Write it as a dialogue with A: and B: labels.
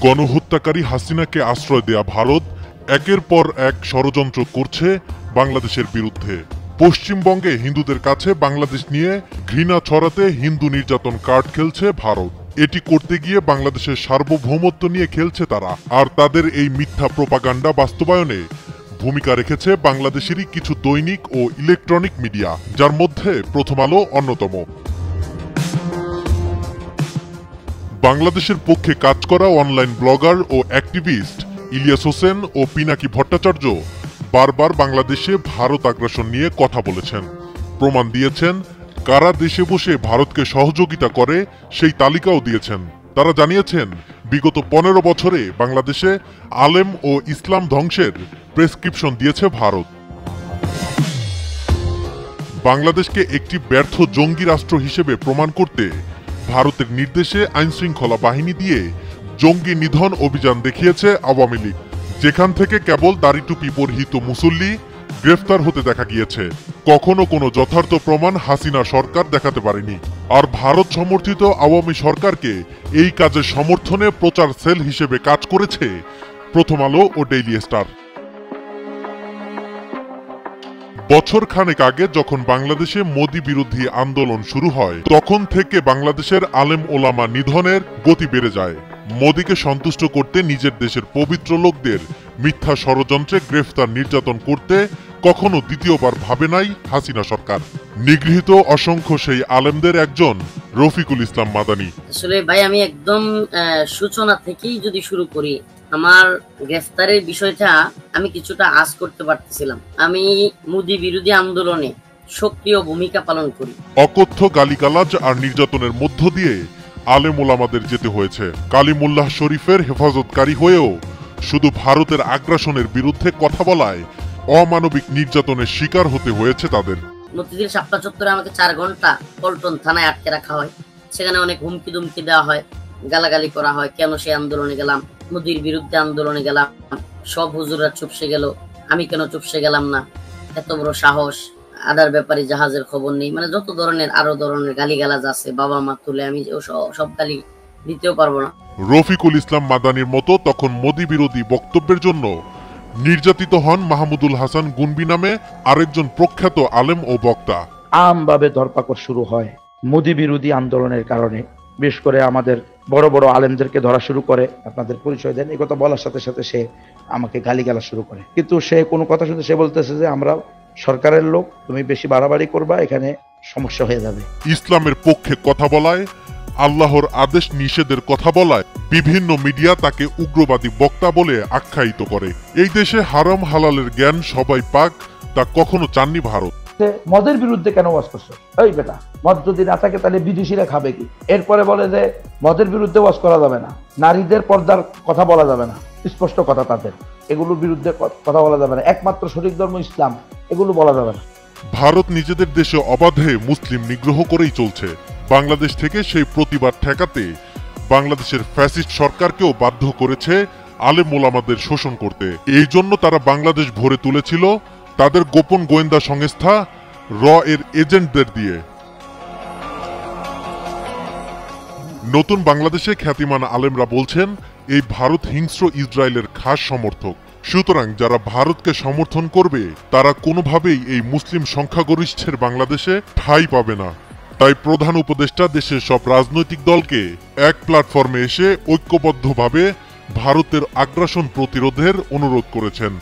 A: গণহত্যাকারী হাসিনাকে আশ্রয় দেয়া ভারত একের পর এক ষড়যন্ত্র করছে বাংলাদেশের বিরুদ্ধে। পশ্চিমবঙ্গে হিন্দুদের কাছে বাংলাদেশ নিয়ে ঘৃণা ছড়াতে হিন্দু নির্যাতন কার্ড খেলছে ভারত। এটি করতে গিয়ে বাংলাদেশের সার্বভৌমত্ব নিয়ে খেলছে তারা। আর তাদের এই মিথ্যা প্রোপাগান্ডা বাস্তবায়নে ভূমিকা রেখেছে বাংলাদেশেরই কিছু দৈনিক ও ইলেকট্রনিক মিডিয়া, যার মধ্যে প্রথম আলো অন্যতম। বাংলাদেশের পক্ষে কাজ করা অনলাইন ব্লগার ও অ্যাক্টিভিস্ট ইলিয়াস হোসেন ও পিনাকি ভট্টাচার্য বারবার বাংলাদেশে ভারত আগ্রাসন নিয়ে কথা বলেছেন, প্রমাণ দিয়েছেন। কারা দেশে বসে ভারতকে সহযোগিতা করে সেই তালিকাও দিয়েছেন। তারা জানিয়েছেন, বিগত 15 বছরে বাংলাদেশে আলেম ও ইসলাম ধ্বংসের প্রেসক্রিপশন দিয়েছে ভারত। বাংলাদেশকে একটি ব্যর্থ জঙ্গি রাষ্ট্র হিসেবে প্রমাণ করতে ভারতের নির্দেশে আইনশৃঙ্খলা বাহিনী দিয়ে জঙ্গি নিধন অভিযান দেখিয়েছে আওয়ামী লীগ, যেখান থেকে কেবল দাড়ি টুপি পরিহিত মুসল্লি গ্রেফতার হতে দেখা গিয়েছে। কখনো কোনো যথার্থ প্রমাণ হাসিনা সরকার দেখাতে পারেনি। আর ভারত সমর্থিত আওয়ামী সরকারকে এই কাজের সমর্থনে প্রচার সেল হিসেবে কাজ করেছে প্রথম আলো ও ডেইলি স্টার। বছর খানেক আগে যখন বাংলাদেশে মোদি বিরোধী আন্দোলন শুরু হয়, তখন থেকে বাংলাদেশের আলেম ওলামা নিধনের গতি বেড়ে যায়। মোদিকে সন্তুষ্ট করতে নিজের দেশের পবিত্র লোকদের মিথ্যা ষড়যন্ত্রে গ্রেফতার নির্যাতন করতে কখনো দ্বিতীয়বার ভাবে নাই হাসিনা সরকার। নিগৃহীত অসংখ্য সেই আলেমদের একজন রফিকুল ইসলাম মাদানী।
B: আসলে ভাই, আমি একদম সূচনা থেকেই যদি শুরু করি, আমার গ্রেফতারের বিষয়টা আমি কিছুটা আঁচ করতে পারতেছিলাম। আমি মোদি বিরোধী আন্দোলনে সক্রিয় ভূমিকা পালন করি।
A: অকথ্য গালিগালাজ আর নির্যাতনের মধ্য দিয়ে আলেম ওলামাদের যেতে হয়েছে। কালিমুল্লাহ শরীফের হেফাজতকারী হয়েও শুধু ভারতের আগ্রাসনের বিরুদ্ধে কথা বলায় অমানবিক নির্যাতনের শিকার হতে হয়েছে তাদের।
B: মতিঝিল শাপলা চত্বরে আমাকে 4 ঘন্টা পল্টন থানায় আটকে রাখা হয়। সেখানে অনেক হুমকি দুমকি দেওয়া হয়, গালাগালি করা হয়। কেন সে আন্দোলনে গেলাম, মোদির বিরুদ্ধে আন্দোলনে গেলাম, সব হুজুররা চুপসে গেল, আমি কেন চুপসে গেলাম না, এত বড় সাহস, আদার ব্যাপারে জাহাজের খবর নেই, মানে যত ধরনের আরো ধরনের গালিগালাজ আছে। বাবা মা তুলে আমি সব গালি দিতেও পারবো না।
A: রফিকুল ইসলাম মাদানির মতো তখন মোদি বিরোধী বক্তব্যের জন্য নির্যাতিত হন মাহমুদুল হাসান গুনবি নামে আরেকজন প্রখ্যাত আলেম ও বক্তা।
C: আমভাবে ধরপাকড় শুরু হয় মোদি বিরোধী আন্দোলনের কারণে। বিশেষ করে আমাদের বড় বড় আলেমদেরকে ধরা শুরু করে, আপনাদের পরিচয় দেন, এই কথা বলার সাথে সাথে সে আমাকে গালিগালা শুরু করে। কিন্তু সে কোনো কথা শুনতে সে বলতেছে যে আমরা সরকারের লোক, তুমি বেশি বাড়াবাড়ি করবা, এখানে সমস্যা হয়ে যাবে।
A: ইসলামের পক্ষে কথা বলায়, আল্লাহর আদেশ নিষেধের কথা বলায় বিভিন্ন মিডিয়া তাকে উগ্রবাদী বক্তা বলে আখ্যায়িত করে। এই দেশে হারাম হালালের জ্ঞান সবাই পাক, তা কখনো চাননি ভারত।
C: মদের বিরুদ্ধে কেন ওয়াজ করছো? ওই বেটা, মদ যদি না থাকে তাহলে বিদেশিরা খাবে কি? এরপরে বলে যে মদের বিরুদ্ধে ওয়াজ করা যাবে না, নারীদের পর্দার কথা বলা যাবে না, স্পষ্ট কথা তাদের, এগুলোর বিরুদ্ধে কথা বলা যাবে না, একমাত্র সঠিক ধর্ম ইসলাম, এগুলো বলা যাবে না।
A: ভারত নিজেদের দেশে অবাধে মুসলিম নিগ্রহ করেই চলছে। বাংলাদেশ থেকে সেই প্রতিবাদ ঠেকাতে বাংলাদেশের ফ্যাসিস্ট সরকারকেও বাধ্য করেছে আলেম ওলামাদের শোষণ করতে। এই জন্য তারা বাংলাদেশ ভরে তুলেছিল তাদের গোপন গোয়েন্দা সংস্থা র এর এজেন্টদের দিয়ে। নতুন বাংলাদেশে খ্যাতিমান আলেমরা বলছেন, এই ভারত হিংস্র ইসরায়েলের খাস সমর্থক। সুতরাং যারা ভারতকে সমর্থন করবে তারা কোনোভাবেই এই মুসলিম সংখ্যাগরিষ্ঠের বাংলাদেশে ঠাঁই পাবে না। তাই প্রধান উপদেষ্টা দেশের সব রাজনৈতিক দলকে এক প্ল্যাটফর্মে এসে ঐক্যবদ্ধভাবে ভারতের আগ্রাসন প্রতিরোধের অনুরোধ করেছেন।